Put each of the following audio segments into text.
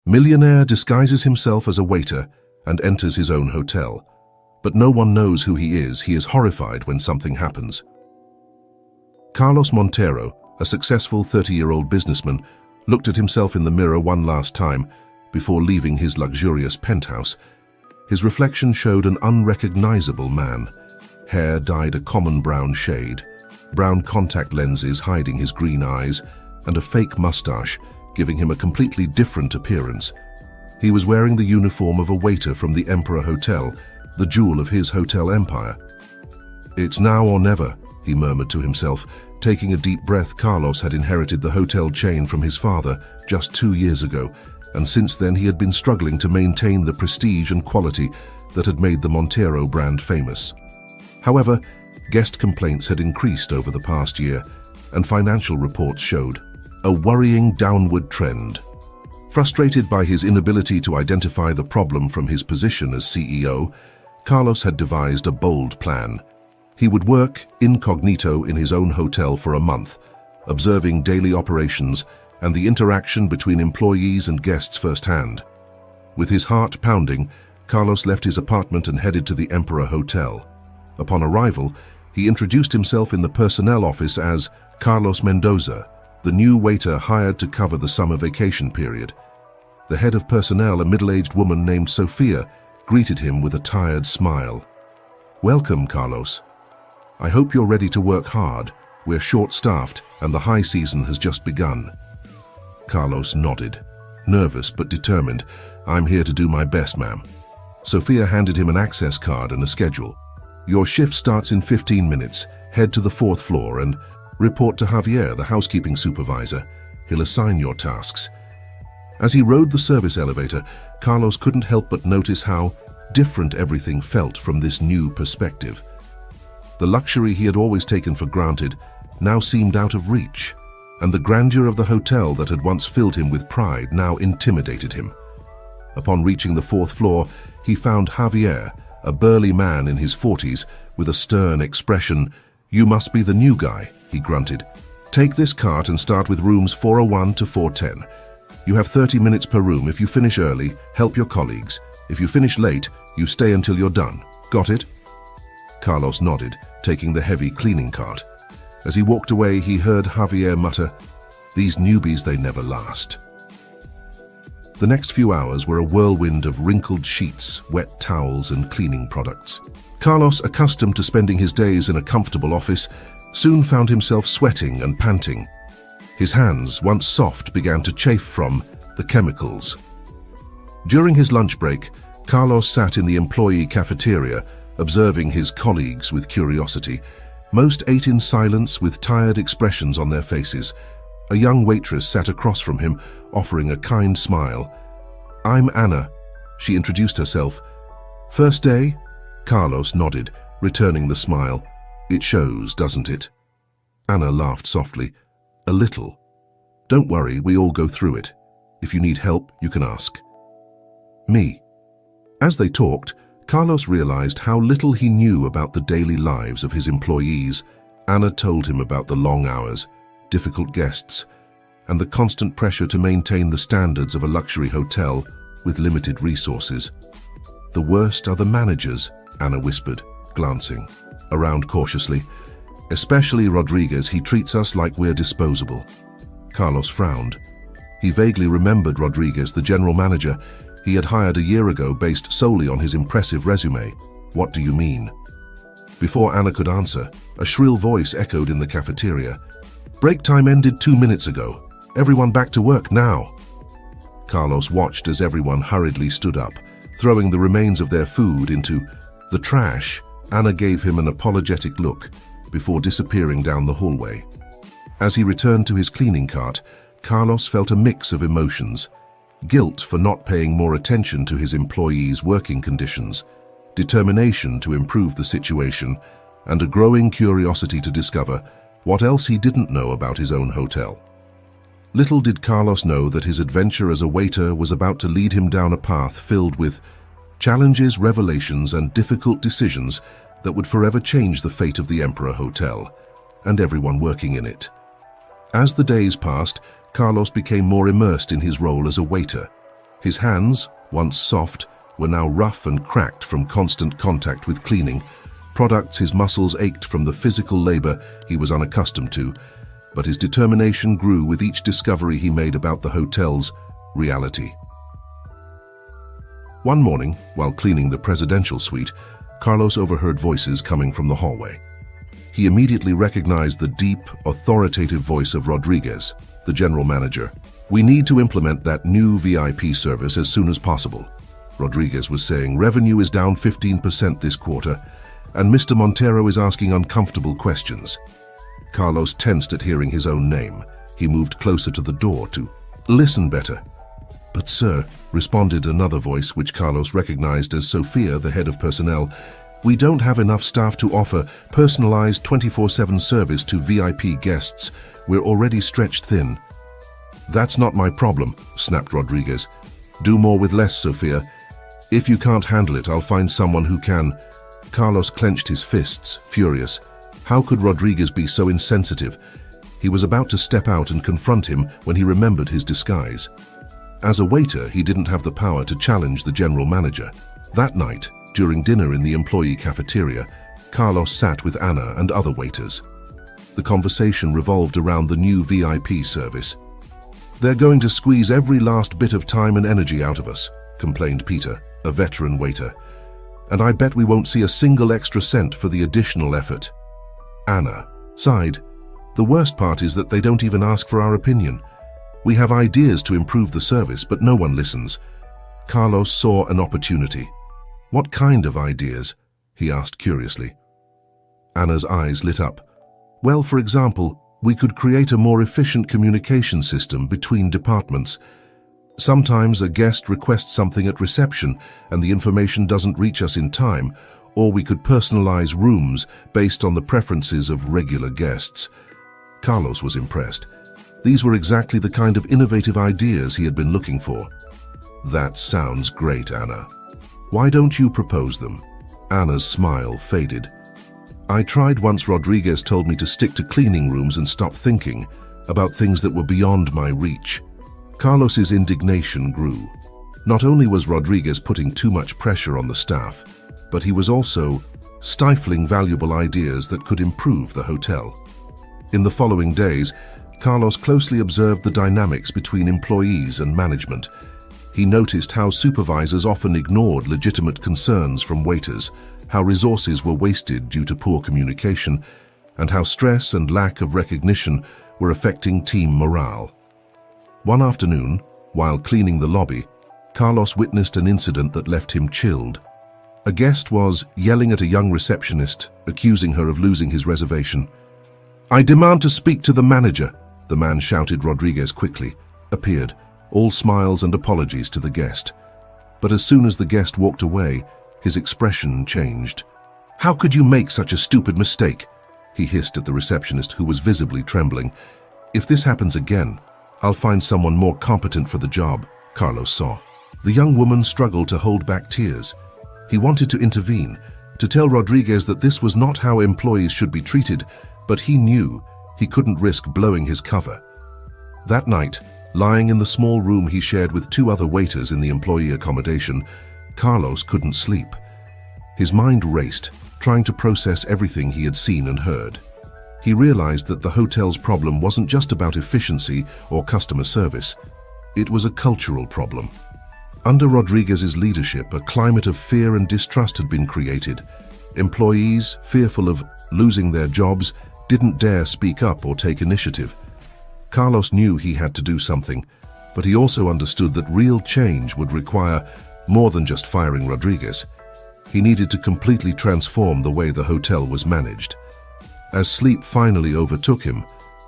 Millionaire disguises himself as a waiter and enters his own hotel. But no one knows who he is. He is horrified when something happens. Carlos Montero, a successful 30-year-old businessman, looked at himself in the mirror one last time before leaving his luxurious penthouse. His reflection showed an unrecognizable man. Hair dyed a common brown shade, brown contact lenses hiding his green eyes, and a fake mustache giving him a completely different appearance. He was wearing the uniform of a waiter from the Emperor Hotel, the jewel of his hotel empire. "It's now or never," he murmured to himself. Taking a deep breath, Carlos had inherited the hotel chain from his father just 2 years ago, and since then he had been struggling to maintain the prestige and quality that had made the Montero brand famous. However, guest complaints had increased over the past year, and financial reports showed a worrying downward trend. Frustrated by his inability to identify the problem from his position as CEO, Carlos had devised a bold plan. He would work incognito in his own hotel for a month, observing daily operations and the interaction between employees and guests firsthand. With his heart pounding, Carlos left his apartment and headed to the Emperor Hotel. Upon arrival, he introduced himself in the personnel office as Carlos Mendoza, the new waiter hired to cover the summer vacation period. The head of personnel, a middle-aged woman named Sophia, greeted him with a tired smile. "Welcome, Carlos. I hope you're ready to work hard. We're short-staffed and the high season has just begun." Carlos nodded, nervous but determined. "I'm here to do my best, ma'am." Sophia handed him an access card and a schedule. "Your shift starts in 15 minutes. Head to the 4th floor and report to Javier, the housekeeping supervisor. He'll assign your tasks." As he rode the service elevator, Carlos couldn't help but notice how different everything felt from this new perspective. The luxury he had always taken for granted now seemed out of reach, and the grandeur of the hotel that had once filled him with pride now intimidated him. Upon reaching the 4th floor, he found Javier, a burly man in his 40s, with a stern expression. "You must be the new guy," he grunted. "Take this cart and start with rooms 401 to 410. You have 30 minutes per room. If you finish early, help your colleagues. If you finish late, you stay until you're done. Got it?" Carlos nodded, taking the heavy cleaning cart. As he walked away, he heard Javier mutter, "These newbies, they never last." The next few hours were a whirlwind of wrinkled sheets, wet towels, and cleaning products. Carlos, accustomed to spending his days in a comfortable office, soon found himself sweating and panting. His hands, once soft, began to chafe from the chemicals. During his lunch break, Carlos sat in the employee cafeteria, observing his colleagues with curiosity. Most ate in silence with tired expressions on their faces. A young waitress sat across from him, offering a kind smile. "I'm Anna," she introduced herself. "First day?" Carlos nodded, returning the smile. "It shows, doesn't it?" Anna laughed softly. "A little. Don't worry, we all go through it. If you need help, you can ask me." As they talked, Carlos realized how little he knew about the daily lives of his employees. Anna told him about the long hours, difficult guests, and the constant pressure to maintain the standards of a luxury hotel with limited resources. "The worst are the managers," Anna whispered, glancing around cautiously. "Especially Rodriguez, he treats us like we're disposable." Carlos frowned. He vaguely remembered Rodriguez, the general manager he had hired a year ago based solely on his impressive resume. "What do you mean?" Before Anna could answer, a shrill voice echoed in the cafeteria. "Break time ended 2 minutes ago. Everyone back to work now." Carlos watched as everyone hurriedly stood up, throwing the remains of their food into the trash. Anna gave him an apologetic look before disappearing down the hallway. As he returned to his cleaning cart, Carlos felt a mix of emotions: guilt for not paying more attention to his employees' working conditions, determination to improve the situation, and a growing curiosity to discover what else he didn't know about his own hotel. Little did Carlos know that his adventure as a waiter was about to lead him down a path filled with challenges, revelations, and difficult decisions that would forever change the fate of the Emperor Hotel and everyone working in it. As the days passed, Carlos became more immersed in his role as a waiter. His hands, once soft, were now rough and cracked from constant contact with cleaning products. His muscles ached from the physical labor he was unaccustomed to, but his determination grew with each discovery he made about the hotel's reality. One morning, while cleaning the presidential suite, Carlos overheard voices coming from the hallway. He immediately recognized the deep, authoritative voice of Rodriguez, the general manager. "We need to implement that new VIP service as soon as possible," Rodriguez was saying. "Revenue is down 15% this quarter, and Mr. Montero is asking uncomfortable questions." Carlos tensed at hearing his own name. He moved closer to the door to listen better. "But sir," responded another voice which Carlos recognized as Sophia, the head of personnel, "we don't have enough staff to offer personalized 24/7 service to VIP guests. We're already stretched thin." "That's not my problem," snapped Rodriguez. "Do more with less, Sophia. If you can't handle it, I'll find someone who can." Carlos clenched his fists, furious. How could Rodriguez be so insensitive? He was about to step out and confront him when he remembered his disguise. As a waiter, he didn't have the power to challenge the general manager. That night, during dinner in the employee cafeteria, Carlos sat with Anna and other waiters. The conversation revolved around the new VIP service. "They're going to squeeze every last bit of time and energy out of us," complained Peter, a veteran waiter. "And I bet we won't see a single extra cent for the additional effort." Anna sighed. "The worst part is that they don't even ask for our opinion. We have ideas to improve the service, but no one listens." Carlos saw an opportunity. "What kind of ideas?" he asked curiously. Anna's eyes lit up. "Well, for example, we could create a more efficient communication system between departments. Sometimes a guest requests something at reception and the information doesn't reach us in time, or we could personalize rooms based on the preferences of regular guests." Carlos was impressed. These were exactly the kind of innovative ideas he had been looking for. "That sounds great, Anna. Why don't you propose them?" Anna's smile faded. "I tried once. Rodriguez told me to stick to cleaning rooms and stop thinking about things that were beyond my reach." Carlos's indignation grew. Not only was Rodriguez putting too much pressure on the staff, but he was also stifling valuable ideas that could improve the hotel. In the following days, Carlos closely observed the dynamics between employees and management. He noticed how supervisors often ignored legitimate concerns from waiters, how resources were wasted due to poor communication, and how stress and lack of recognition were affecting team morale. One afternoon, while cleaning the lobby, Carlos witnessed an incident that left him chilled. A guest was yelling at a young receptionist, accusing her of losing his reservation. "I demand to speak to the manager," the man shouted. Rodriguez quickly appeared, all smiles and apologies to the guest. But as soon as the guest walked away, his expression changed. "How could you make such a stupid mistake?" he hissed at the receptionist, who was visibly trembling. "If this happens again, I'll find someone more competent for the job," Carlos saw. The young woman struggled to hold back tears. He wanted to intervene, to tell Rodriguez that this was not how employees should be treated, but he knew he couldn't risk blowing his cover. That night, lying in the small room he shared with two other waiters in the employee accommodation, Carlos couldn't sleep. His mind raced, trying to process everything he had seen and heard. He realized that the hotel's problem wasn't just about efficiency or customer service. It was a cultural problem. Under Rodriguez's leadership, a climate of fear and distrust had been created. Employees, fearful of losing their jobs, didn't dare speak up or take initiative. Carlos knew he had to do something, but he also understood that real change would require more than just firing Rodriguez. He needed to completely transform the way the hotel was managed. As sleep finally overtook him,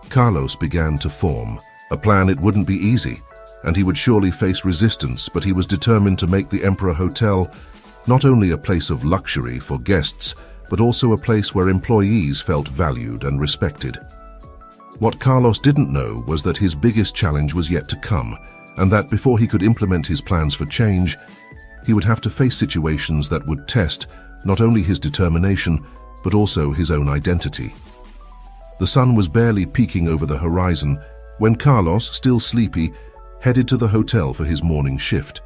Carlos began to form a plan. It wouldn't be easy, and he would surely face resistance, but he was determined to make the Emperor Hotel not only a place of luxury for guests, but also a place where employees felt valued and respected. What Carlos didn't know was that his biggest challenge was yet to come, and that before he could implement his plans for change, he would have to face situations that would test not only his determination, but also his own identity. The sun was barely peeking over the horizon when Carlos, still sleepy, headed to the hotel for his morning shift.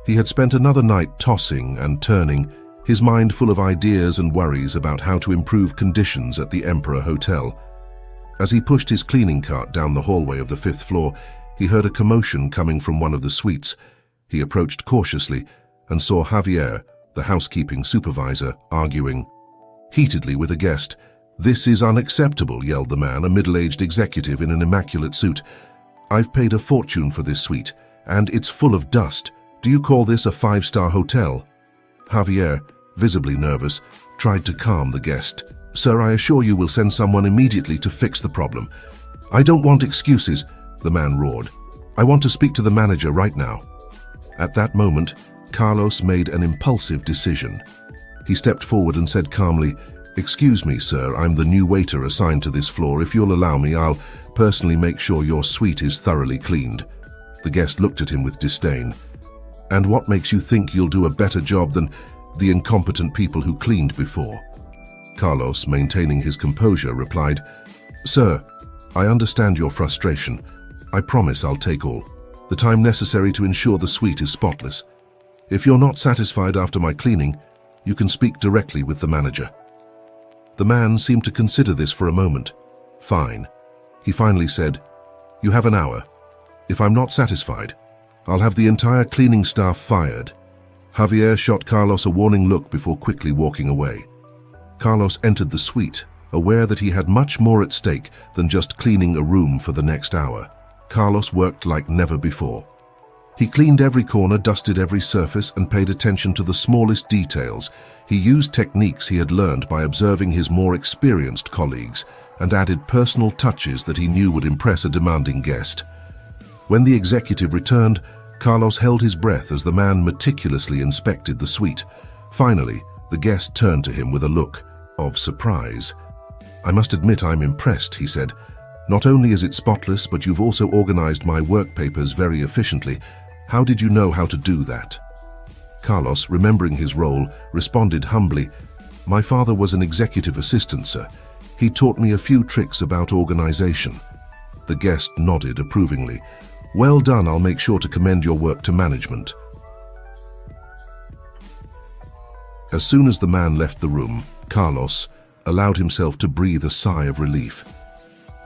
He had spent another night tossing and turning, his mind full of ideas and worries about how to improve conditions at the Emperor Hotel. As he pushed his cleaning cart down the hallway of the 5th floor, he heard a commotion coming from one of the suites. He approached cautiously and saw Javier, the housekeeping supervisor, arguing heatedly with a guest. "This is unacceptable," yelled the man, a middle-aged executive in an immaculate suit. "I've paid a fortune for this suite, and it's full of dust. Do you call this a 5-star hotel?" Javier, visibly nervous, tried to calm the guest. "Sir, I assure you we'll send someone immediately to fix the problem." "I don't want excuses," the man roared. "I want to speak to the manager right now." At that moment, Carlos made an impulsive decision. He stepped forward and said calmly, "Excuse me, sir, I'm the new waiter assigned to this floor. If you'll allow me, I'll personally make sure your suite is thoroughly cleaned." The guest looked at him with disdain. "And what makes you think you'll do a better job than the incompetent people who cleaned before?" Carlos, maintaining his composure, replied, "Sir, I understand your frustration. I promise I'll take all the time necessary to ensure the suite is spotless. If you're not satisfied after my cleaning, you can speak directly with the manager." The man seemed to consider this for a moment. "Fine." He finally said, "You have an hour. If I'm not satisfied, I'll have the entire cleaning staff fired." Javier shot Carlos a warning look before quickly walking away. Carlos entered the suite, aware that he had much more at stake than just cleaning a room for the next hour. Carlos worked like never before. He cleaned every corner, dusted every surface, and paid attention to the smallest details. He used techniques he had learned by observing his more experienced colleagues and added personal touches that he knew would impress a demanding guest. When the executive returned, Carlos held his breath as the man meticulously inspected the suite. Finally, the guest turned to him with a look of surprise. "I must admit I'm impressed," he said. "Not only is it spotless, but you've also organized my work papers very efficiently. How did you know how to do that?" Carlos, remembering his role, responded humbly, "My father was an executive assistant, sir. He taught me a few tricks about organization." The guest nodded approvingly. "Well done, I'll make sure to commend your work to management." As soon as the man left the room, Carlos allowed himself to breathe a sigh of relief.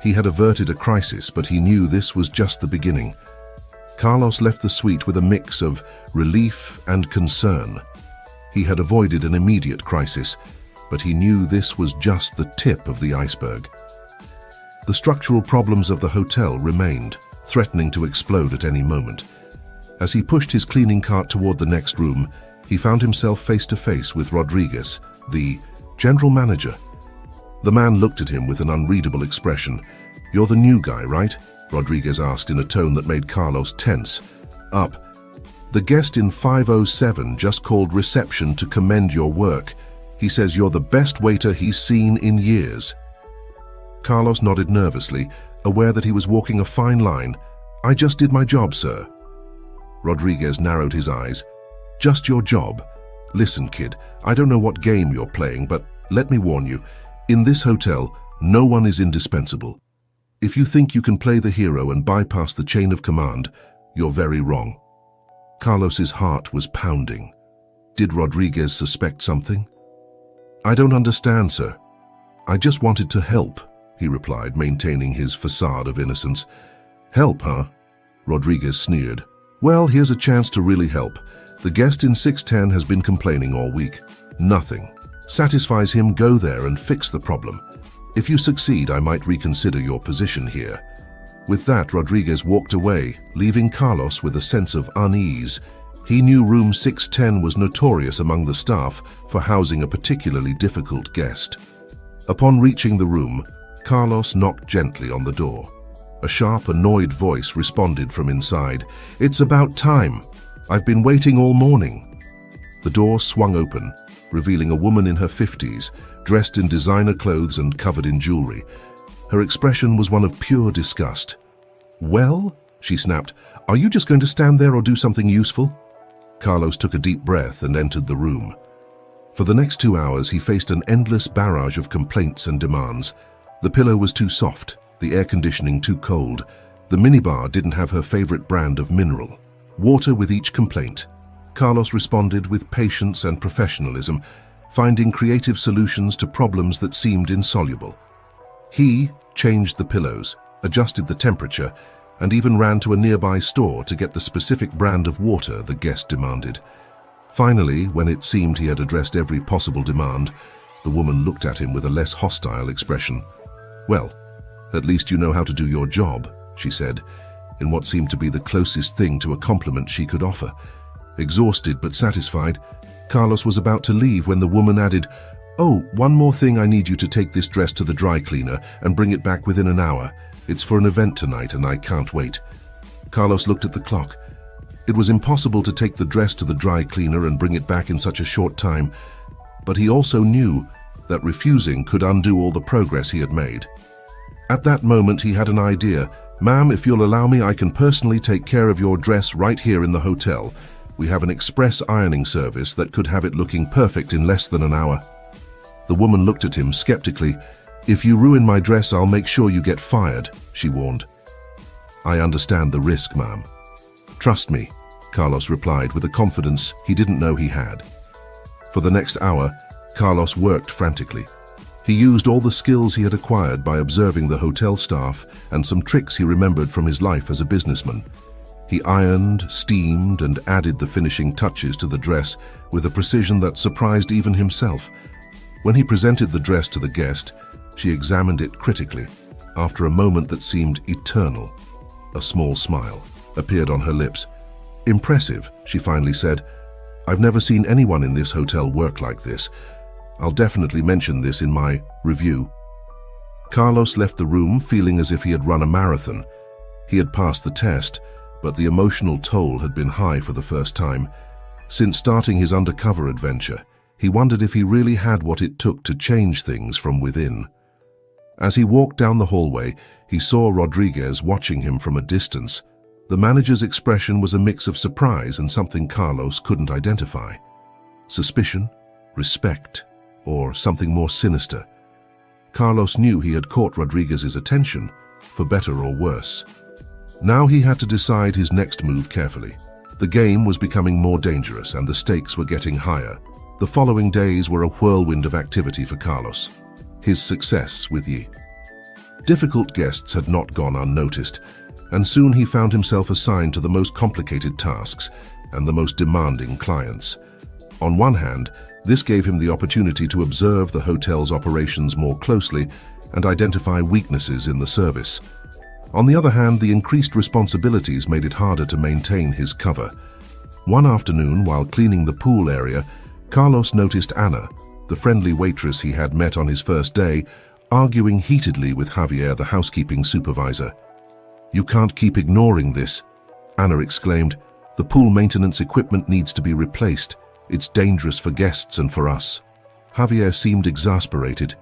He had averted a crisis, but he knew this was just the beginning. Carlos left the suite with a mix of relief and concern. He had avoided an immediate crisis, but he knew this was just the tip of the iceberg. The structural problems of the hotel remained, threatening to explode at any moment. As he pushed his cleaning cart toward the next room, he found himself face to face with Rodriguez, the general manager. The man looked at him with an unreadable expression. "You're the new guy, right?" Rodriguez asked in a tone that made Carlos tense. "Up. The guest in 507 just called reception to commend your work. He says you're the best waiter he's seen in years." Carlos nodded nervously, aware that he was walking a fine line. "I just did my job, sir." Rodriguez narrowed his eyes. "Just your job? Listen, kid, I don't know what game you're playing, but let me warn you, in this hotel, no one is indispensable. If you think you can play the hero and bypass the chain of command, you're very wrong." Carlos's heart was pounding. Did Rodriguez suspect something? "I don't understand, sir. I just wanted to help," he replied, maintaining his facade of innocence. "Help, huh?" Rodriguez sneered. "Well, here's a chance to really help. The guest in 610 has been complaining all week. Nothing satisfies him. Go there and fix the problem. If you succeed, I might reconsider your position here." With that, Rodriguez walked away, leaving Carlos with a sense of unease. He knew room 610 was notorious among the staff for housing a particularly difficult guest. Upon reaching the room, Carlos knocked gently on the door. A sharp, annoyed voice responded from inside. "It's about time. I've been waiting all morning." The door swung open, revealing a woman in her 50s, dressed in designer clothes and covered in jewelry. Her expression was one of pure disgust. "Well," she snapped, "are you just going to stand there or do something useful?" Carlos took a deep breath and entered the room. For the next 2 hours, he faced an endless barrage of complaints and demands. The pillow was too soft, the air conditioning too cold. The minibar didn't have her favorite brand of mineral water with each complaint. Carlos responded with patience and professionalism, finding creative solutions to problems that seemed insoluble. He changed the pillows, adjusted the temperature, and even ran to a nearby store to get the specific brand of water the guest demanded. Finally, when it seemed he had addressed every possible demand, the woman looked at him with a less hostile expression. "Well, at least you know how to do your job," she said, in what seemed to be the closest thing to a compliment she could offer. Exhausted but satisfied, Carlos was about to leave when the woman added, "Oh, one more thing, I need you to take this dress to the dry cleaner and bring it back within an hour. It's for an event tonight and I can't wait." Carlos looked at the clock. It was impossible to take the dress to the dry cleaner and bring it back in such a short time, but he also knew that refusing could undo all the progress he had made. At that moment he had an idea. "Ma'am, if you'll allow me, I can personally take care of your dress right here in the hotel. We have an express ironing service that could have it looking perfect in less than an hour." The woman looked at him skeptically. "If you ruin my dress, I'll make sure you get fired," she warned. "I understand the risk, ma'am." "Trust me," Carlos replied with a confidence he didn't know he had. For the next hour, Carlos worked frantically. He used all the skills he had acquired by observing the hotel staff and some tricks he remembered from his life as a businessman. He ironed, steamed, and added the finishing touches to the dress with a precision that surprised even himself. When he presented the dress to the guest, she examined it critically. After a moment that seemed eternal, a small smile appeared on her lips. "Impressive," she finally said. "I've never seen anyone in this hotel work like this. I'll definitely mention this in my review." Carlos left the room feeling as if he had run a marathon. He had passed the test, but the emotional toll had been high for the first time. Since starting his undercover adventure, he wondered if he really had what it took to change things from within. As he walked down the hallway, he saw Rodriguez watching him from a distance. The manager's expression was a mix of surprise and something Carlos couldn't identify. Suspicion, respect, or something more sinister. Carlos knew he had caught Rodriguez's attention, for better or worse. Now he had to decide his next move carefully. The game was becoming more dangerous and the stakes were getting higher. The following days were a whirlwind of activity for Carlos. His success with Yi. Difficult guests had not gone unnoticed, and soon he found himself assigned to the most complicated tasks and the most demanding clients. On one hand, this gave him the opportunity to observe the hotel's operations more closely and identify weaknesses in the service. On the other hand, the increased responsibilities made it harder to maintain his cover. One afternoon, while cleaning the pool area, Carlos noticed Anna, the friendly waitress he had met on his first day, arguing heatedly with Javier, the housekeeping supervisor. "You can't keep ignoring this," Anna exclaimed. "The pool maintenance equipment needs to be replaced. It's dangerous for guests and for us." Javier seemed exasperated.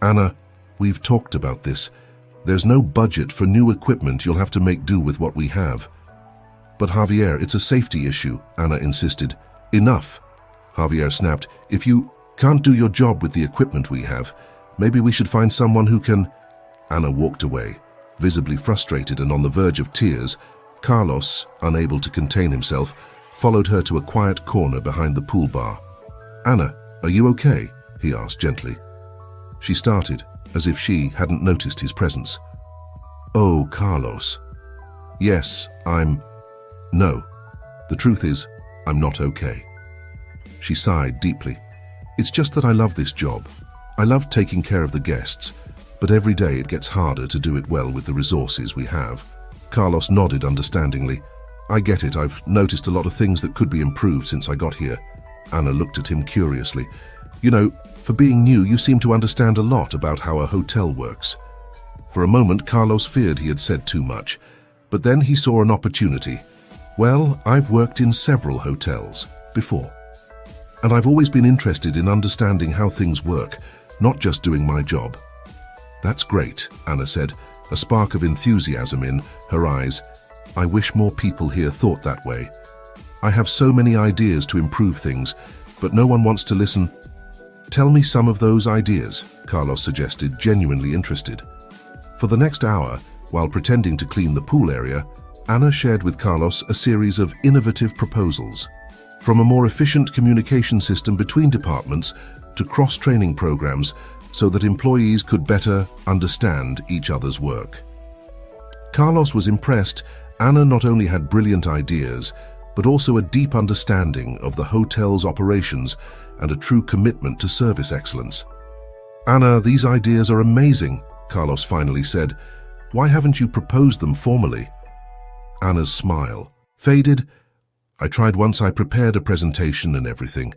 "Anna, we've talked about this. There's no budget for new equipment. You'll have to make do with what we have." "But Javier, it's a safety issue," Anna insisted. "Enough," Javier snapped. "If you can't do your job with the equipment we have, maybe we should find someone who can..." Anna walked away, visibly frustrated and on the verge of tears. Carlos, unable to contain himself, followed her to a quiet corner behind the pool bar. "Anna, are you okay?" he asked gently. She started, as if she hadn't noticed his presence. "Oh, Carlos. Yes, No. The truth is, I'm not okay." She sighed deeply. "It's just that I love this job. I love taking care of the guests, but every day it gets harder to do it well with the resources we have." Carlos nodded understandingly. "I get it. I've noticed a lot of things that could be improved since I got here." Anna looked at him curiously. "You know, for being new, you seem to understand a lot about how a hotel works." For a moment, Carlos feared he had said too much, but then he saw an opportunity. "Well, I've worked in several hotels before, and I've always been interested in understanding how things work, not just doing my job." "That's great," Anna said, a spark of enthusiasm in her eyes. "I wish more people here thought that way. I have so many ideas to improve things, but no one wants to listen." "Tell me some of those ideas," Carlos suggested, genuinely interested. For the next hour, while pretending to clean the pool area, Anna shared with Carlos a series of innovative proposals. from a more efficient communication system between departments to cross-training programs so that employees could better understand each other's work. Carlos was impressed. Anna not only had brilliant ideas, but also a deep understanding of the hotel's operations and a true commitment to service excellence. "Anna, these ideas are amazing," Carlos finally said. "Why haven't you proposed them formally?" Anna's smile faded. "I tried once. I prepared a presentation and everything,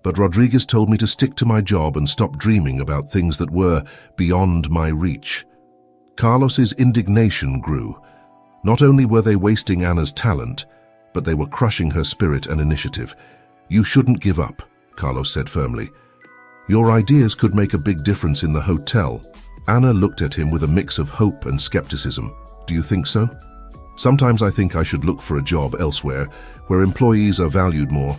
but Rodriguez told me to stick to my job and stop dreaming about things that were beyond my reach." Carlos's indignation grew. Not only were they wasting Anna's talent, but they were crushing her spirit and initiative. "You shouldn't give up," Carlos said firmly. "Your ideas could make a big difference in the hotel." Anna looked at him with a mix of hope and skepticism. "Do you think so?" "Sometimes I think I should look for a job elsewhere, where employees are valued more."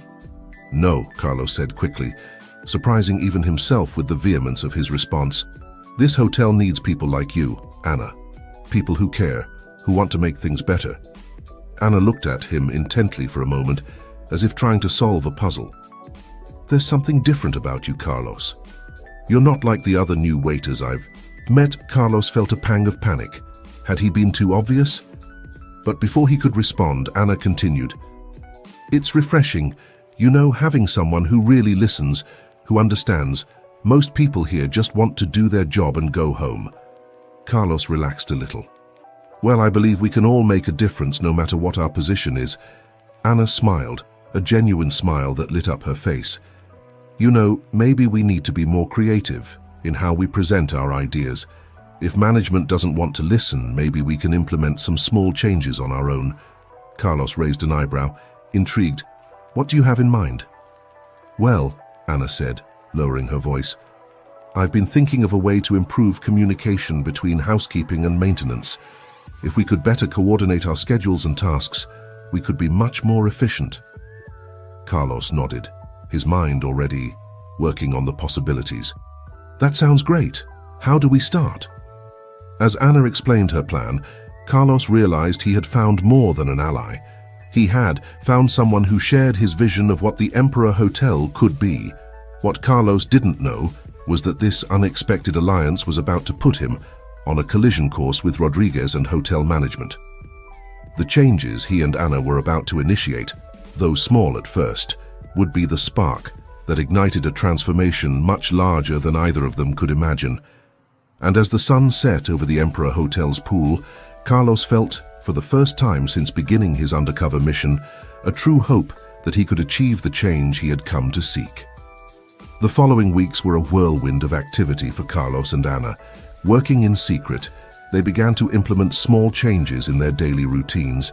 "No," Carlos said quickly, surprising even himself with the vehemence of his response. "This hotel needs people like you, Anna. People who care, who want to make things better." Anna looked at him intently for a moment, as if trying to solve a puzzle. "There's something different about you, Carlos. You're not like the other new waiters I've met." Carlos felt a pang of panic. Had he been too obvious? But before he could respond, Anna continued, "It's refreshing, having someone who really listens, who understands. Most people here just want to do their job and go home." Carlos relaxed a little. "Well, I believe we can all make a difference no matter what our position is." Anna smiled, a genuine smile that lit up her face. "Maybe we need to be more creative in how we present our ideas. If management doesn't want to listen, maybe we can implement some small changes on our own." Carlos raised an eyebrow, intrigued. "What do you have in mind?" "Well," Anna said, lowering her voice, "I've been thinking of a way to improve communication between housekeeping and maintenance. If we could better coordinate our schedules and tasks, we could be much more efficient." Carlos nodded, his mind already working on the possibilities. "That sounds great. How do we start?" As Anna explained her plan, Carlos realized he had found more than an ally. He had found someone who shared his vision of what the Emperor Hotel could be. What Carlos didn't know was that this unexpected alliance was about to put him on a collision course with Rodriguez and hotel management. The changes he and Anna were about to initiate, though small at first, would be the spark that ignited a transformation much larger than either of them could imagine. And as the sun set over the Emperor Hotel's pool, Carlos felt, for the first time since beginning his undercover mission, a true hope that he could achieve the change he had come to seek. The following weeks were a whirlwind of activity for Carlos and Anna. Working in secret, they began to implement small changes in their daily routines.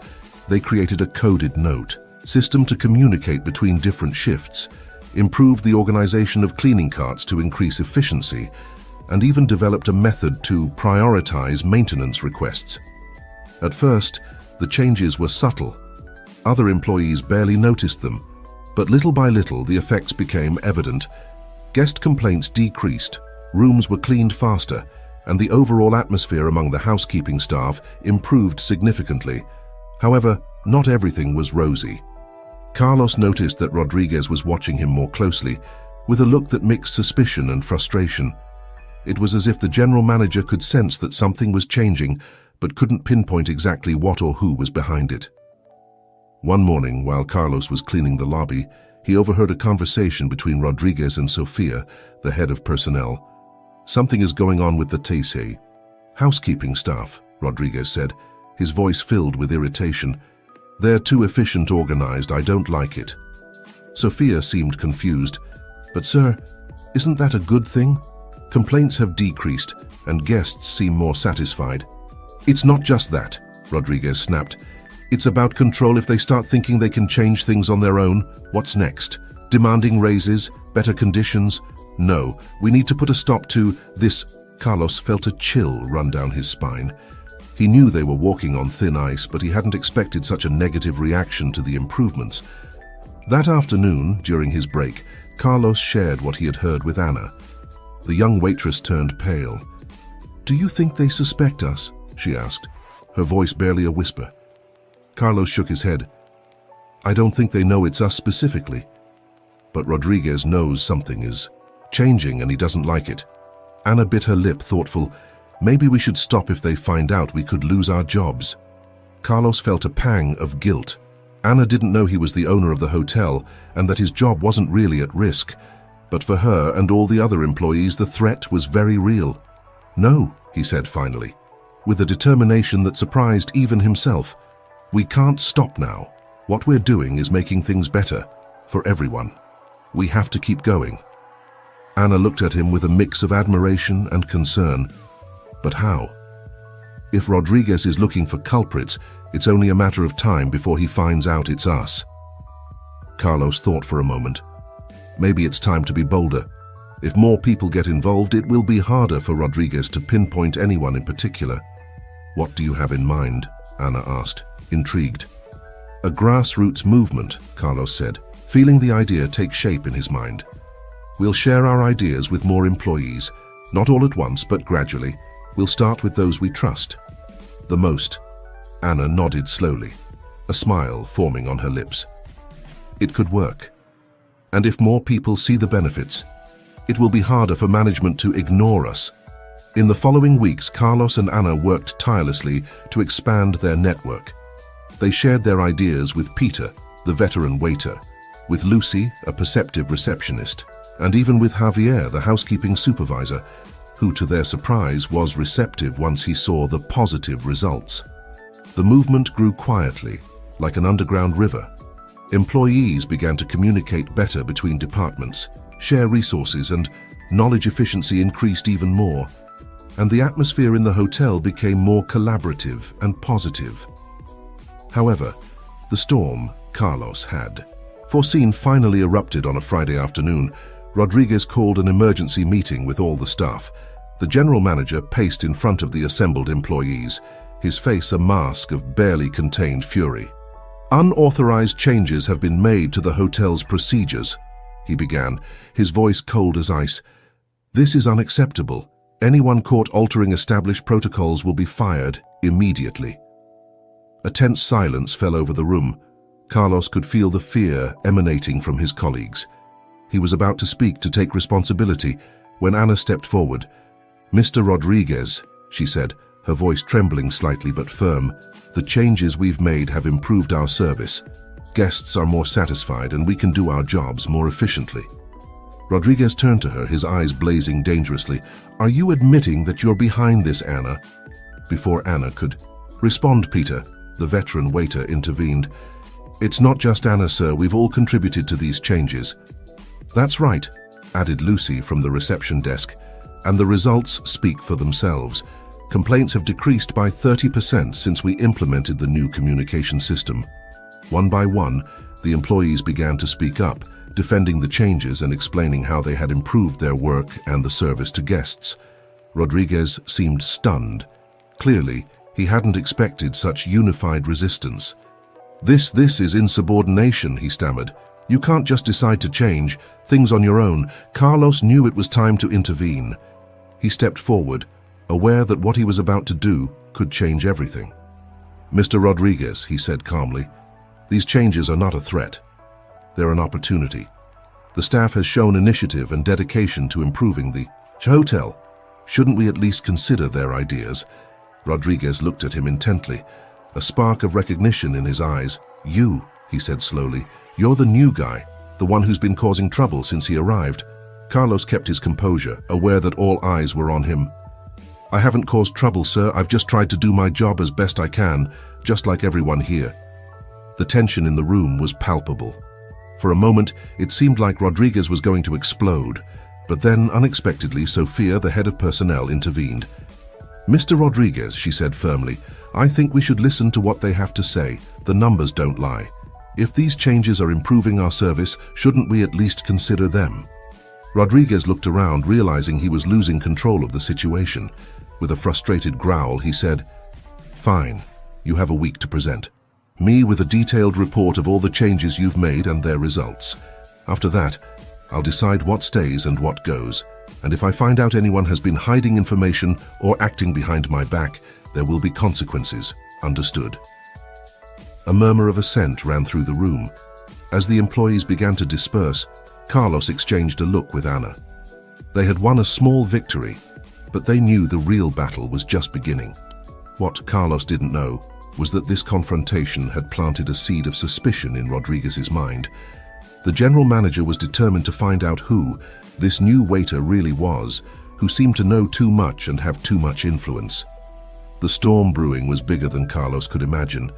They created a coded note system to communicate between different shifts, improved the organization of cleaning carts to increase efficiency, and even developed a method to prioritize maintenance requests. At first, the changes were subtle. Other employees barely noticed them, but little by little the effects became evident. Guest complaints decreased, rooms were cleaned faster, and the overall atmosphere among the housekeeping staff improved significantly. However, not everything was rosy. Carlos noticed that Rodriguez was watching him more closely, with a look that mixed suspicion and frustration. It was as if the general manager could sense that something was changing, but couldn't pinpoint exactly what or who was behind it. One morning, while Carlos was cleaning the lobby, he overheard a conversation between Rodriguez and Sofia, the head of personnel. "Something is going on with the Tese housekeeping staff," Rodriguez said, his voice filled with irritation. "They're too efficient, organized. I don't like it." Sofia seemed confused. "But sir, isn't that a good thing? Complaints have decreased, and guests seem more satisfied." "It's not just that," Rodriguez snapped. "It's about control. If they start thinking they can change things on their own, what's next? Demanding raises, better conditions? No, we need to put a stop to this." Carlos felt a chill run down his spine. He knew they were walking on thin ice, but he hadn't expected such a negative reaction to the improvements. That afternoon, during his break, Carlos shared what he had heard with Anna. The young waitress turned pale. "Do you think they suspect us?" she asked, her voice barely a whisper. Carlos shook his head. I don't think they know it's us specifically. But Rodriguez knows something is changing and he doesn't like it. Ana bit her lip, thoughtful. Maybe we should stop. If they find out, we could lose our jobs. Carlos felt a pang of guilt. Ana didn't know he was the owner of the hotel and that his job wasn't really at risk. But for her and all the other employees, the threat was very real. No, he said finally, with a determination that surprised even himself. We can't stop now. What we're doing is making things better for everyone. We have to keep going. Ana looked at him with a mix of admiration and concern. But how? If Rodriguez is looking for culprits, it's only a matter of time before he finds out it's us. Carlos thought for a moment. Maybe it's time to be bolder. If more people get involved, it will be harder for Rodriguez to pinpoint anyone in particular. What do you have in mind? Ana asked, intrigued. A grassroots movement, Carlos said, feeling the idea take shape in his mind. We'll share our ideas with more employees, not all at once, but gradually. We'll start with those we trust. The most. Ana nodded slowly, a smile forming on her lips. It could work. And if more people see the benefits, it will be harder for management to ignore us. In the following weeks, Carlos and Ana worked tirelessly to expand their network. They shared their ideas with Peter, the veteran waiter, with Lucy, a perceptive receptionist, and even with Javier, the housekeeping supervisor, who to their surprise was receptive once he saw the positive results. The movement grew quietly, like an underground river. Employees began to communicate better between departments, share resources, and knowledge efficiency increased even more. And the atmosphere in the hotel became more collaborative and positive. However, the storm Carlos had foreseen finally erupted on a Friday afternoon. Rodriguez called an emergency meeting with all the staff. The general manager paced in front of the assembled employees, his face a mask of barely contained fury. Unauthorized changes have been made to the hotel's procedures, he began, his voice cold as ice. This is unacceptable. Anyone caught altering established protocols will be fired immediately. A tense silence fell over the room. Carlos could feel the fear emanating from his colleagues. He was about to speak, to take responsibility, when Ana stepped forward. Mr. Rodriguez, she said, her voice trembling slightly but firm, the changes we've made have improved our service. Guests are more satisfied and we can do our jobs more efficiently. Rodriguez turned to her, his eyes blazing dangerously. Are you admitting that you're behind this, Ana? Before Ana could respond, Peter, the veteran waiter, intervened. It's not just Ana, sir. We've all contributed to these changes. That's right, added Lucy from the reception desk, and the results speak for themselves. Complaints have decreased by 30% since we implemented the new communication system. One by one, the employees began to speak up, defending the changes and explaining how they had improved their work and the service to guests. Rodriguez seemed stunned. Clearly, he hadn't expected such unified resistance. This is insubordination, he stammered. You can't just decide to change things on your own. Carlos knew it was time to intervene. He stepped forward, aware that what he was about to do could change everything. Mr. Rodriguez, he said calmly, these changes are not a threat. They're an opportunity. The staff has shown initiative and dedication to improving the hotel. Shouldn't we at least consider their ideas? Rodriguez looked at him intently, a spark of recognition in his eyes. You, he said slowly, you're the new guy, the one who's been causing trouble since he arrived. Carlos kept his composure, aware that all eyes were on him. I haven't caused trouble, sir. I've just tried to do my job as best I can, just like everyone here. The tension in the room was palpable. For a moment, it seemed like Rodriguez was going to explode, but then, unexpectedly, Sophia, the head of personnel, intervened. Mr. Rodriguez, she said firmly, I think we should listen to what they have to say. The numbers don't lie. If these changes are improving our service, shouldn't we at least consider them? Rodriguez looked around, realizing he was losing control of the situation. With a frustrated growl, he said, Fine, you have a week to present. Me with a detailed report of all the changes you've made and their results. After that, I'll decide what stays and what goes. And if I find out anyone has been hiding information or acting behind my back, there will be consequences. Understood? A murmur of assent ran through the room. As the employees began to disperse, Carlos exchanged a look with Anna. They had won a small victory, but they knew the real battle was just beginning. What Carlos didn't know was that this confrontation had planted a seed of suspicion in Rodriguez's mind. The general manager was determined to find out who this new waiter really was, who seemed to know too much and have too much influence. The storm brewing was bigger than Carlos could imagine,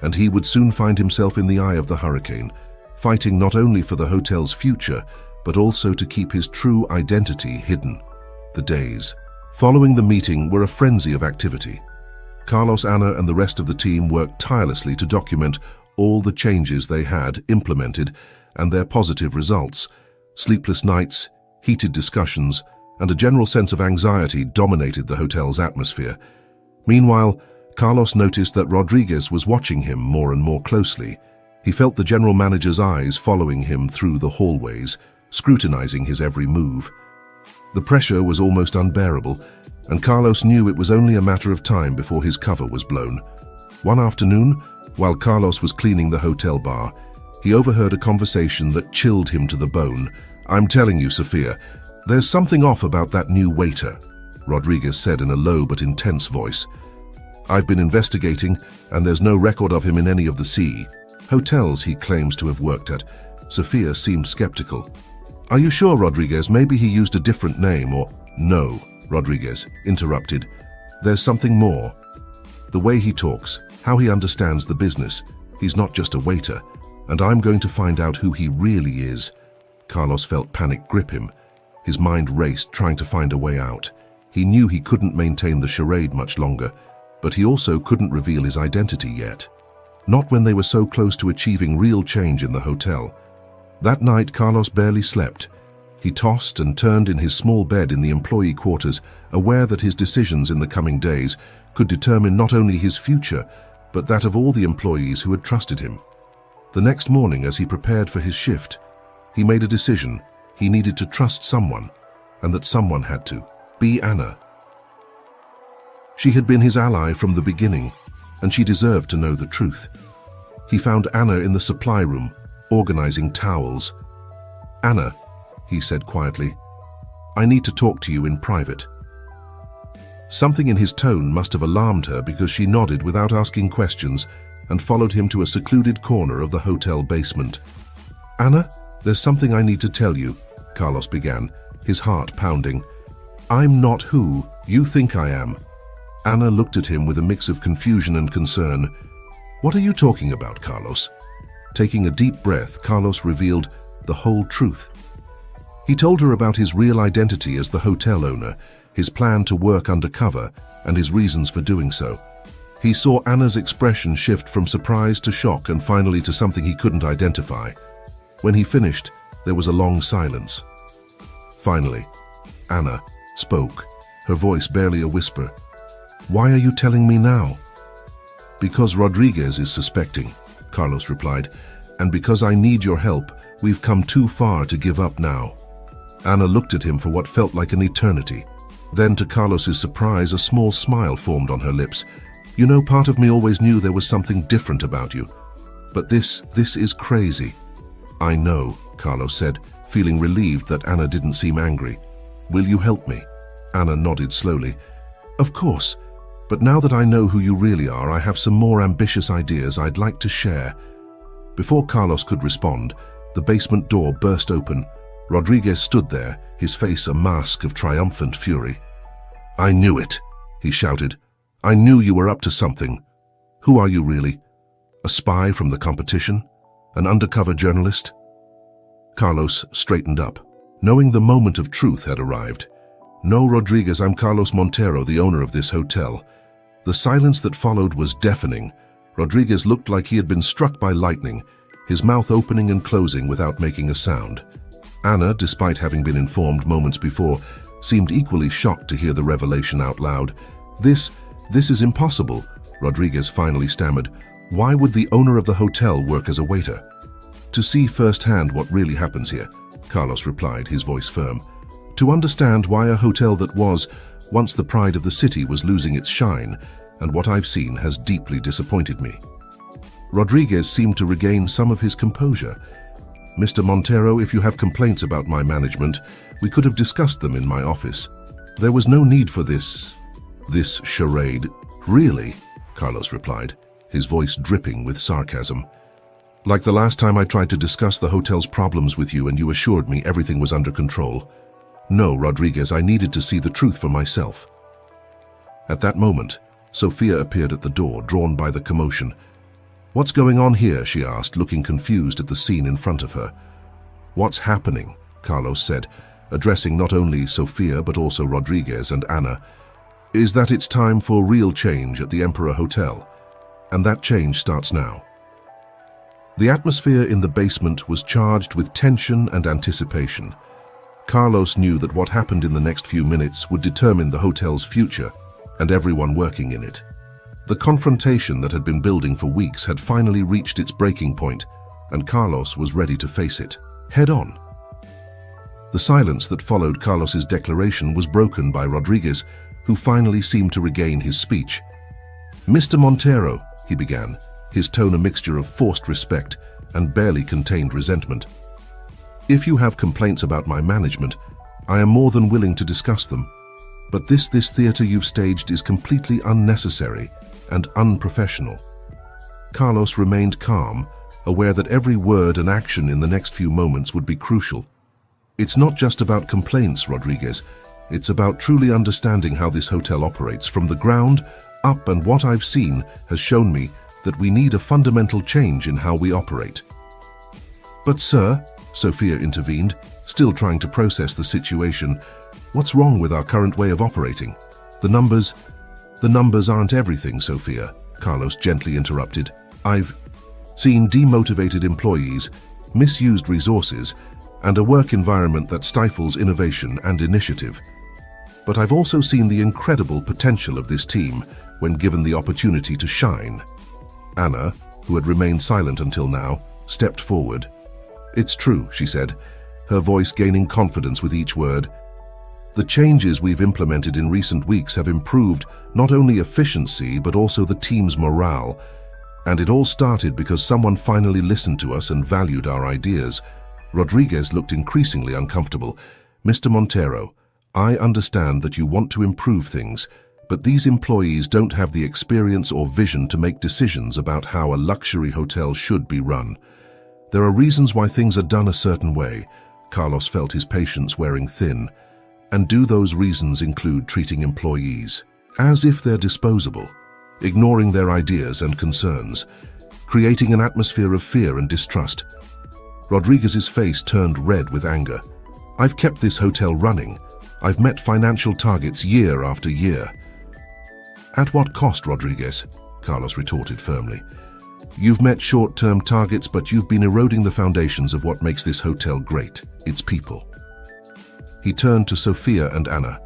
and he would soon find himself in the eye of the hurricane, fighting not only for the hotel's future, but also to keep his true identity hidden. The days following the meeting were a frenzy of activity. Carlos, Anna, and the rest of the team worked tirelessly to document all the changes they had implemented and their positive results. Sleepless nights, heated discussions, and a general sense of anxiety dominated the hotel's atmosphere. Meanwhile, Carlos noticed that Rodriguez was watching him more and more closely. He felt the general manager's eyes following him through the hallways, scrutinizing his every move. The pressure was almost unbearable, and Carlos knew it was only a matter of time before his cover was blown. One afternoon, while Carlos was cleaning the hotel bar, he overheard a conversation that chilled him to the bone. "I'm telling you, Sophia, there's something off about that new waiter," Rodriguez said in a low but intense voice. "I've been investigating, and there's no record of him in any of the hotels he claims to have worked at." Sophia seemed skeptical. "Are you sure, Rodriguez? Maybe he used a different name or—" "No," Rodriguez interrupted. "There's something more. The way he talks, how he understands the business. He's not just a waiter, and I'm going to find out who he really is." Carlos felt panic grip him. His mind raced, trying to find a way out. He knew he couldn't maintain the charade much longer, but he also couldn't reveal his identity yet. Not when they were so close to achieving real change in the hotel. That night, Carlos barely slept. He tossed and turned in his small bed in the employee quarters, aware that his decisions in the coming days could determine not only his future, but that of all the employees who had trusted him. The next morning, as he prepared for his shift, he made a decision. He needed to trust someone, and that someone had to be Anna. She had been his ally from the beginning, and she deserved to know the truth. He found Anna in the supply room, organizing towels. "Anna," he said quietly, "I need to talk to you in private." Something in his tone must have alarmed her, because she nodded without asking questions and followed him to a secluded corner of the hotel basement. "Anna, there's something I need to tell you," Carlos began, his heart pounding. "I'm not who you think I am." Anna looked at him with a mix of confusion and concern. "What are you talking about, Carlos?" Taking a deep breath, Carlos revealed the whole truth. He told her about his real identity as the hotel owner, his plan to work undercover, and his reasons for doing so. He saw Anna's expression shift from surprise to shock and finally to something he couldn't identify. When he finished, there was a long silence. Finally, Anna spoke, her voice barely a whisper. "Why are you telling me now?" "Because Rodriguez is suspecting," Carlos replied, "and because I need your help. We've come too far to give up now." Anna looked at him for what felt like an eternity. Then, to Carlos's surprise, a small smile formed on her lips. "You know, part of me always knew there was something different about you. But this is crazy." "I know," Carlos said, feeling relieved that Anna didn't seem angry. "Will you help me?" Anna nodded slowly. "Of course. But now that I know who you really are, I have some more ambitious ideas I'd like to share." Before Carlos could respond, the basement door burst open. Rodriguez stood there, his face a mask of triumphant fury. "I knew it," he shouted. "I knew you were up to something. Who are you really? A spy from the competition? An undercover journalist?" Carlos straightened up, knowing the moment of truth had arrived. "No, Rodriguez, I'm Carlos Montero, the owner of this hotel." The silence that followed was deafening. Rodriguez looked like he had been struck by lightning, his mouth opening and closing without making a sound. Anna, despite having been informed moments before, seemed equally shocked to hear the revelation out loud. This is impossible," Rodriguez finally stammered. "Why would the owner of the hotel work as a waiter?" "To see firsthand what really happens here," Carlos replied, his voice firm. "To understand why a hotel that was once the pride of the city was losing its shine, and what I've seen has deeply disappointed me." Rodriguez seemed to regain some of his composure. "Mr. Montero, if you have complaints about my management, we could have discussed them in my office. There was no need for this charade." "Really?" Carlos replied, his voice dripping with sarcasm. "Like the last time I tried to discuss the hotel's problems with you and you assured me everything was under control. No, Rodriguez, I needed to see the truth for myself." At that moment, Sophia appeared at the door, drawn by the commotion. "What's going on here?" she asked, looking confused at the scene in front of her. "What's happening?" Carlos said, addressing not only Sophia but also Rodriguez and Anna, "is that it's time for real change at the Emperor Hotel, and that change starts now." The atmosphere in the basement was charged with tension and anticipation. Carlos knew that what happened in the next few minutes would determine the hotel's future and everyone working in it. The confrontation that had been building for weeks had finally reached its breaking point, and Carlos was ready to face it, head-on. The silence that followed Carlos's declaration was broken by Rodriguez, who finally seemed to regain his speech. "Mr. Montero," he began, his tone a mixture of forced respect and barely contained resentment. "If you have complaints about my management, I am more than willing to discuss them. But this theater you've staged is completely unnecessary and unprofessional." Carlos remained calm, aware that every word and action in the next few moments would be crucial. "It's not just about complaints, Rodriguez. It's about truly understanding how this hotel operates from the ground up, and what I've seen has shown me that we need a fundamental change in how we operate." "But sir," Sophia intervened, still trying to process the situation, "what's wrong with our current way of operating? The numbers aren't everything, Sophia," Carlos gently interrupted. "I've seen demotivated employees, misused resources, and a work environment that stifles innovation and initiative. But I've also seen the incredible potential of this team when given the opportunity to shine." Anna, who had remained silent until now, stepped forward. "It's true," she said, her voice gaining confidence with each word. "The changes we've implemented in recent weeks have improved not only efficiency but also the team's morale. And it all started because someone finally listened to us and valued our ideas." Rodriguez looked increasingly uncomfortable. "Mr. Montero, I understand that you want to improve things, but these employees don't have the experience or vision to make decisions about how a luxury hotel should be run. There are reasons why things are done a certain way." Carlos felt his patience wearing thin. "And do those reasons include treating employees as if they're disposable, ignoring their ideas and concerns, creating an atmosphere of fear and distrust?" Rodriguez's face turned red with anger. "I've kept this hotel running. I've met financial targets year after year." "At what cost, Rodriguez?" Carlos retorted firmly. "You've met short-term targets, but you've been eroding the foundations of what makes this hotel great, its people." He turned to Sophia and Anna.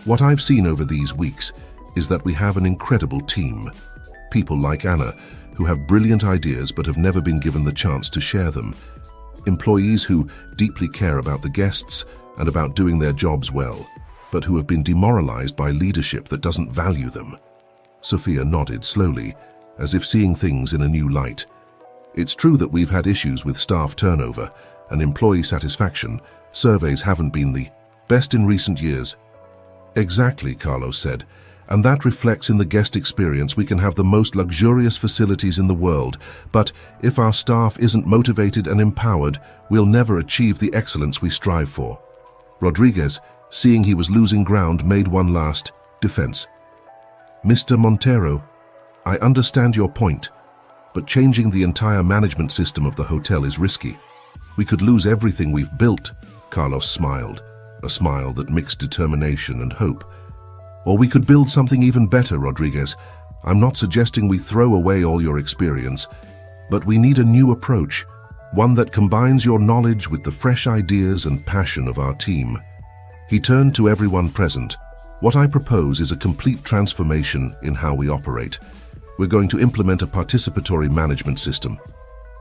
"What I've seen over these weeks is that we have an incredible team. People like Anna, who have brilliant ideas but have never been given the chance to share them. Employees who deeply care about the guests and about doing their jobs well, but who have been demoralized by leadership that doesn't value them." Sophia nodded slowly, as if seeing things in a new light. "It's true that we've had issues with staff turnover and employee satisfaction. Surveys haven't been the best in recent years." "Exactly," Carlos said, "and that reflects in the guest experience. We can have the most luxurious facilities in the world, but if our staff isn't motivated and empowered, we'll never achieve the excellence we strive for." Rodriguez, seeing he was losing ground, made one last defense. "Mr. Montero, I understand your point, but changing the entire management system of the hotel is risky. We could lose everything we've built." Carlos smiled, a smile that mixed determination and hope. "Or we could build something even better, Rodriguez. I'm not suggesting we throw away all your experience, but we need a new approach, one that combines your knowledge with the fresh ideas and passion of our team." He turned to everyone present. "What I propose is a complete transformation in how we operate. We're going to implement a participatory management system.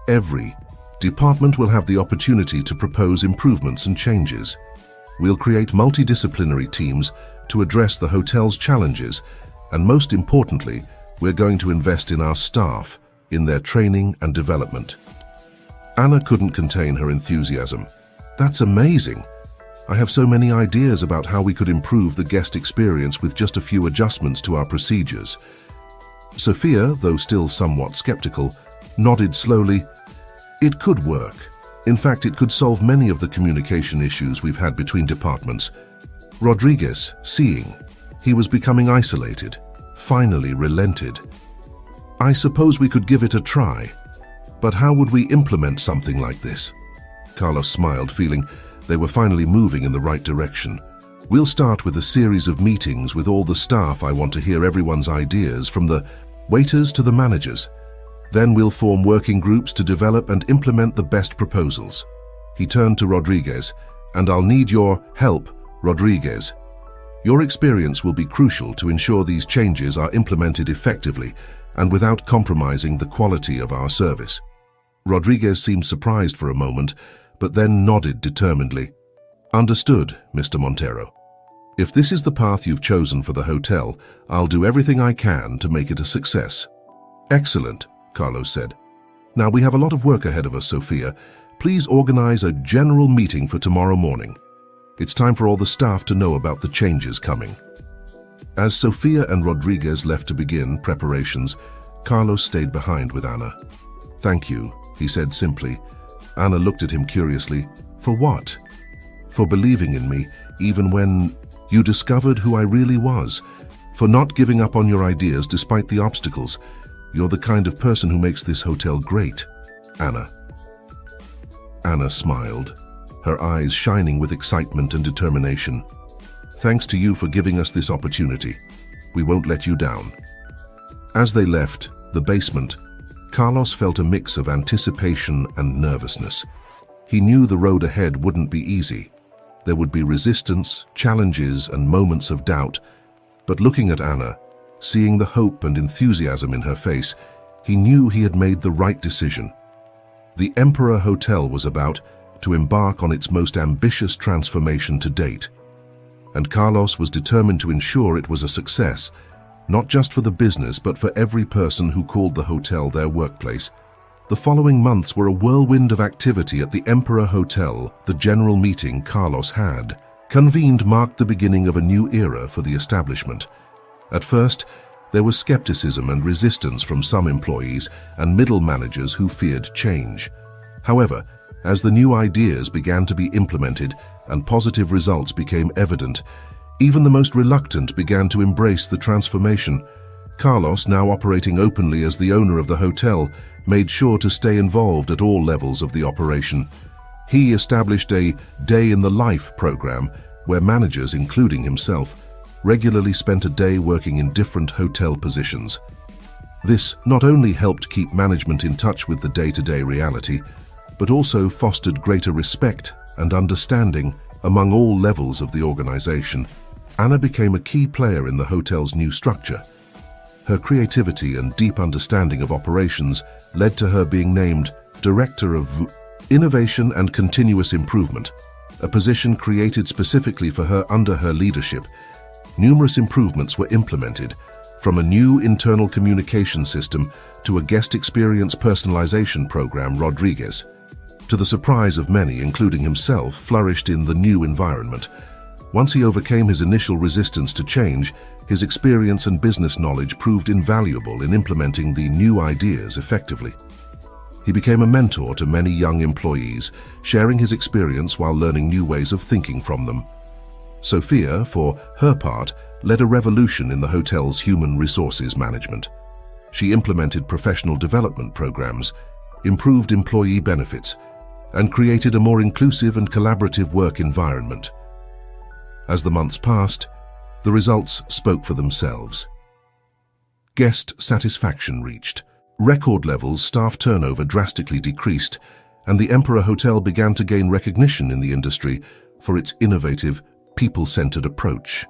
Every department will have the opportunity to propose improvements and changes. We'll create multidisciplinary teams to address the hotel's challenges, and most importantly, we're going to invest in our staff in their training and development. Anna couldn't contain her enthusiasm. "That's amazing! I have so many ideas about how we could improve the guest experience with just a few adjustments to our procedures." Sophia, though still somewhat skeptical, nodded slowly. "It could work. In fact, it could solve many of the communication issues we've had between departments." Rodriguez, seeing he was becoming isolated, finally relented. "I suppose we could give it a try. But how would we implement something like this?" Carlos smiled, feeling they were finally moving in the right direction. "We'll start with a series of meetings with all the staff. I want to hear everyone's ideas, from the waiters to the managers. Then we'll form working groups to develop and implement the best proposals." He turned to Rodriguez. "And I'll need your help, Rodriguez. Your experience will be crucial to ensure these changes are implemented effectively and without compromising the quality of our service." Rodriguez seemed surprised for a moment, but then nodded determinedly. "Understood, Mr. Montero. If this is the path you've chosen for the hotel, I'll do everything I can to make it a success." "Excellent," Carlos said. "Now we have a lot of work ahead of us, Sophia. Please organize a general meeting for tomorrow morning. It's time for all the staff to know about the changes coming." As Sophia and Rodriguez left to begin preparations, Carlos stayed behind with Anna. "Thank you," he said simply. Anna looked at him curiously. "For what?" "For believing in me, even when you discovered who I really was. For not giving up on your ideas despite the obstacles. You're the kind of person who makes this hotel great, Anna." Anna smiled, her eyes shining with excitement and determination. "Thanks to you for giving us this opportunity. We won't let you down." As they left the basement, Carlos felt a mix of anticipation and nervousness. He knew the road ahead wouldn't be easy. There would be resistance, challenges, and moments of doubt. But looking at Anna, seeing the hope and enthusiasm in her face, he knew he had made the right decision. The Emperor Hotel was about to embark on its most ambitious transformation to date. And Carlos was determined to ensure it was a success, not just for the business but for every person who called the hotel their workplace. The following months were a whirlwind of activity at the Emperor Hotel. The general meeting Carlos had convened marked the beginning of a new era for the establishment. At first, there was skepticism and resistance from some employees and middle managers who feared change. However, as the new ideas began to be implemented and positive results became evident, even the most reluctant began to embrace the transformation. Carlos, now operating openly as the owner of the hotel, made sure to stay involved at all levels of the operation. He established a Day in the Life program where managers, including himself, regularly spent a day working in different hotel positions. This not only helped keep management in touch with the day-to-day reality, but also fostered greater respect and understanding among all levels of the organization. Anna became a key player in the hotel's new structure. Her creativity and deep understanding of operations led to her being named Director of Innovation and Continuous Improvement, a position created specifically for her. Under her leadership, numerous improvements were implemented, from a new internal communication system to a guest experience personalization program. Rodriguez, to the surprise of many, including himself, flourished in the new environment. Once he overcame his initial resistance to change, his experience and business knowledge proved invaluable in implementing the new ideas effectively. He became a mentor to many young employees, sharing his experience while learning new ways of thinking from them. Sophia, for her part, led a revolution in the hotel's human resources management. She implemented professional development programs, improved employee benefits, and created a more inclusive and collaborative work environment. As the months passed, the results spoke for themselves. Guest satisfaction reached record levels, staff turnover drastically decreased, and the Emperor Hotel began to gain recognition in the industry for its innovative, people-centered approach.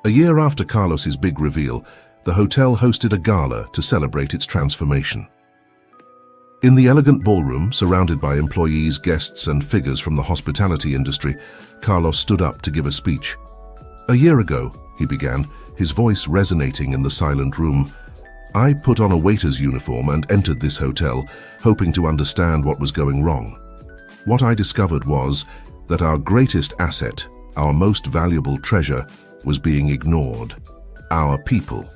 A year after Carlos's big reveal, the hotel hosted a gala to celebrate its transformation. In the elegant ballroom, surrounded by employees, guests, and figures from the hospitality industry, Carlos stood up to give a speech. "A year ago," he began, his voice resonating in the silent room, I put on a waiter's uniform and entered this hotel, hoping to understand what was going wrong. What I discovered was that our greatest asset, our most valuable treasure, was being ignored. Our people.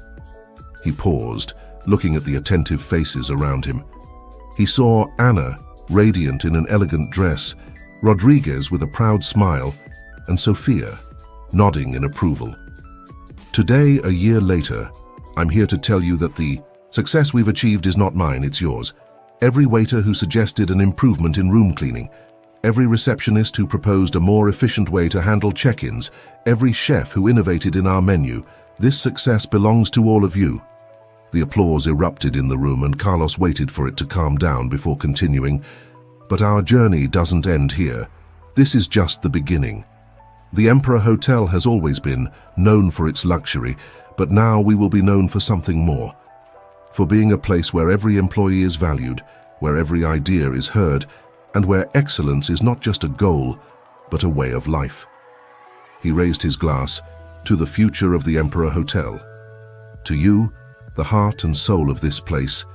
He paused, looking at the attentive faces around him. He saw Anna, radiant in an elegant dress, Rodriguez with a proud smile, and Sophia, nodding in approval. Today, a year later, I'm here to tell you that the success we've achieved is not mine, it's yours. Every waiter who suggested an improvement in room cleaning, every receptionist who proposed a more efficient way to handle check-ins, every chef who innovated in our menu, this success belongs to all of you. The applause erupted in the room and Carlos waited for it to calm down before continuing. But our journey doesn't end here. This is just the beginning. The Emperor Hotel has always been known for its luxury, but now we will be known for something more. For being a place where every employee is valued, where every idea is heard, and where excellence is not just a goal, but a way of life. He raised his glass to the future of the Emperor Hotel. To you, the heart and soul of this place,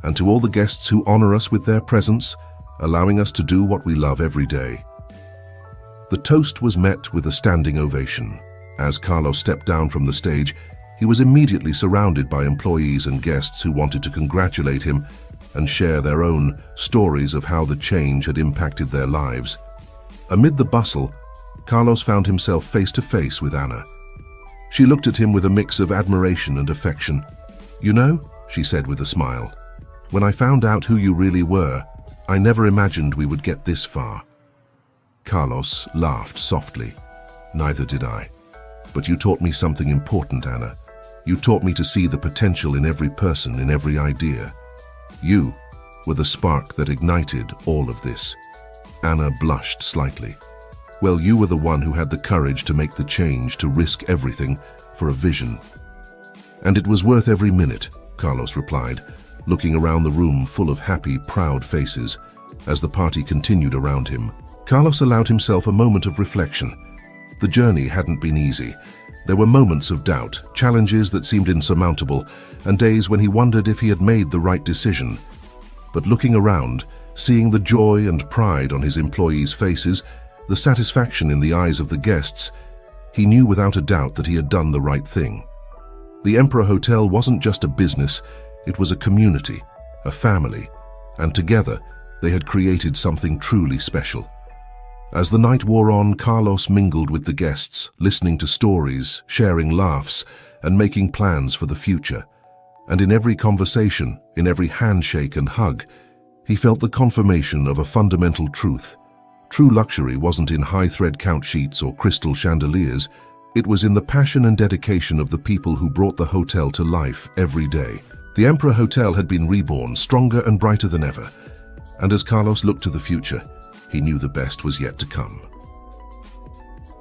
and to all the guests who honor us with their presence, allowing us to do what we love every day. The toast was met with a standing ovation. As Carlos stepped down from the stage, he was immediately surrounded by employees and guests who wanted to congratulate him and share their own stories of how the change had impacted their lives. Amid the bustle, Carlos found himself face to face with Anna. She looked at him with a mix of admiration and affection. "You know," she said with a smile, "when I found out who you really were, I never imagined we would get this far." Carlos laughed softly. "Neither did I. But you taught me something important, Anna. You taught me to see the potential in every person, in every idea. You were the spark that ignited all of this." Anna blushed slightly. "Well, you were the one who had the courage to make the change, to risk everything for a vision." "And it was worth every minute," Carlos replied, looking around the room full of happy, proud faces. As the party continued around him, Carlos allowed himself a moment of reflection. The journey hadn't been easy. There were moments of doubt, challenges that seemed insurmountable, and days when he wondered if he had made the right decision. But looking around, seeing the joy and pride on his employees' faces, the satisfaction in the eyes of the guests, he knew without a doubt that he had done the right thing. The Emperor Hotel wasn't just a business, it was a community, a family, and together they had created something truly special. As the night wore on, Carlos mingled with the guests, listening to stories, sharing laughs, and making plans for the future. And in every conversation, in every handshake and hug, he felt the confirmation of a fundamental truth. True luxury wasn't in high-thread count sheets or crystal chandeliers. It was in the passion and dedication of the people who brought the hotel to life every day. The Emperor Hotel had been reborn, stronger and brighter than ever. And as Carlos looked to the future, he knew the best was yet to come.